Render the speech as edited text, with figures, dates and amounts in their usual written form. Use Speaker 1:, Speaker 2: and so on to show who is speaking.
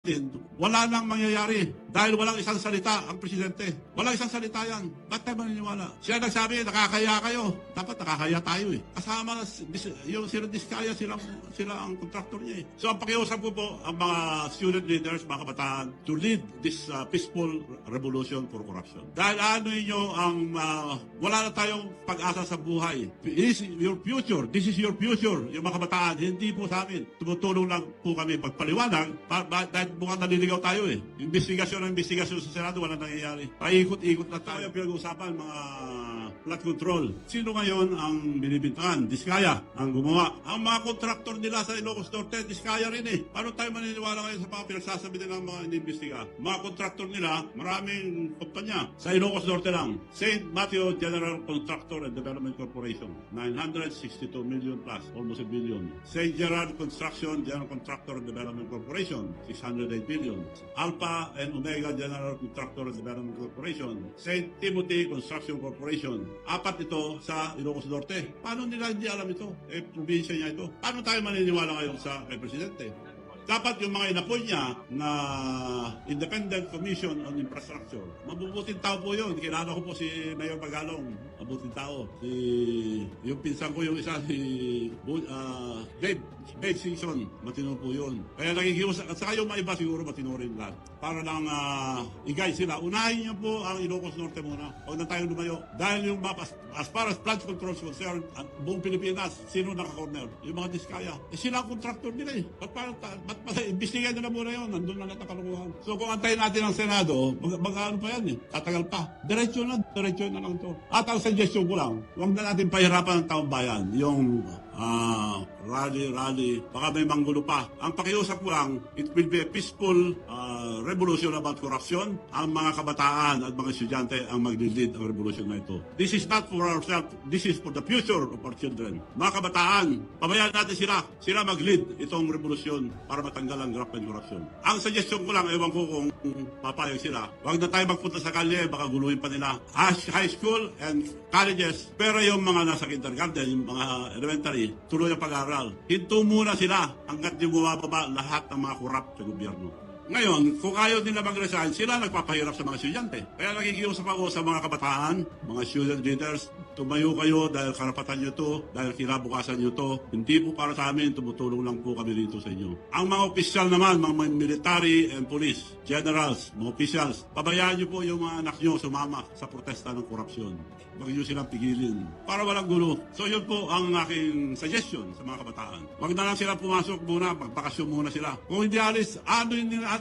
Speaker 1: Wala nang mangyayari dahil walang isang salita ang presidente. Walang isang salita yan. Ba't tayo maniniwala? Siya nagsabi, nakakaya kayo. Dapat nakakaya tayo eh. Kasama yung sila Diskaya, sila ang contractor niya eh. So ang pakiusap ko po ang mga student leaders, mga kabataan, to lead this peaceful revolution for corruption. Dahil ano inyo ang wala na tayong pag-asa sa buhay. This is your future. This is your future. Yung mga kabataan, hindi po sa amin. Tumutulong lang po kami pagpaliwanag dahil mukhang naliligaw tayo eh. Investigasyon sa Senado, wala nangyayari. Paikot-ikot na tayo pinag-uusapan mga flood control. Sino ngayon ang binibintangan? Diskaya ang gumawa. Ang mga kontraktor nila sa Ilocos Norte, Diskaya rin eh. Paano tayo maniniwala ngayon sa mga pinagsasabi nila ng mga inimbestiga? Mga kontraktor nila, maraming kumpanya. Sa Ilocos Norte lang, St. Matthew General Contractor and Development Corporation, 962 million plus, almost a billion. St. Gerard Construction General Contractor and Development Corporation, 608 billion. Alpha and Omega General Contractor and Development Corporation, St. Timothy Construction Corporation. Apat ito sa Ilocos Norte. Paano nila hindi alam ito? Probinsya niya ito. Paano tayo maniniwala ngayon sa kay Presidente? Dapat yung mga inapoy niya na Independent Commission on Infrastructure, mabubuting tao po yun. Kilala ko po si Mayor Magalong, mabuting tao. Yung pinsan ko yung isa, si Dave Season, matino po yun. Kaya nakikiusap, at saka yung mga iba siguro matino rin lahat. Para lang i-guide sila. Unahin niyo po ang Ilocos Norte muna. Huwag na tayong lumayo. Dahil yung as far as flood control is concerned, buong Pilipinas, sino naka-corner? Yung mga Diskaya. Sila ang contractor nila eh. Ba't imbestigahan nyo na muna yun, nandun na natakalukuhan. So kung antayin natin ang Senado, mag-ano pa yan eh, tatagal pa. Diretso na lang to. At ang suggestion ko lang, huwag na natin pahirapan ng taong bayan, yung rally, baka may manggulo pa. Ang pakiusap ko lang, it will be a peaceful revolution about corruption. Ang mga kabataan at mga estudyante ang mag-lead ang revolution na ito. This is not for ourselves, this is for the future of our children. Mga kabataan, pabayaan natin sila mag-lead itong revolution para matanggal ang graft and corruption. Ang suggestion ko lang, ewan ko kung papayag sila, huwag na tayo magpunta sa kalye, baka guluhin pa nila. High school and colleges, pero yung mga nasa kindergarten, yung mga elementary, tuloy ang pag-aaral. Hinto muna sila hanggat yung bumababa lahat ng mga korap sa gobyerno. Ngayon, kung ayaw nila mag-resign, sila nagpapahirap sa mga estudyante. Kaya nakikiusap ako sa mga kabataan, mga student leaders, tumayo kayo dahil karapatan nyo to, dahil kinabukasan nyo to. Hindi po para sa amin, tumutulong lang po kami dito sa inyo. Ang mga opisyal naman, mga military and police, generals, mga officials, pabayaan nyo po yung mga anak nyo sumama sa protesta ng korupsyon. Huwag nyo silang pigilin para walang gulo. So yun po ang aking suggestion sa mga kabataan. Huwag na lang sila pumasok muna, magbakasyon muna sila. Kung hindi alis, ano yun nila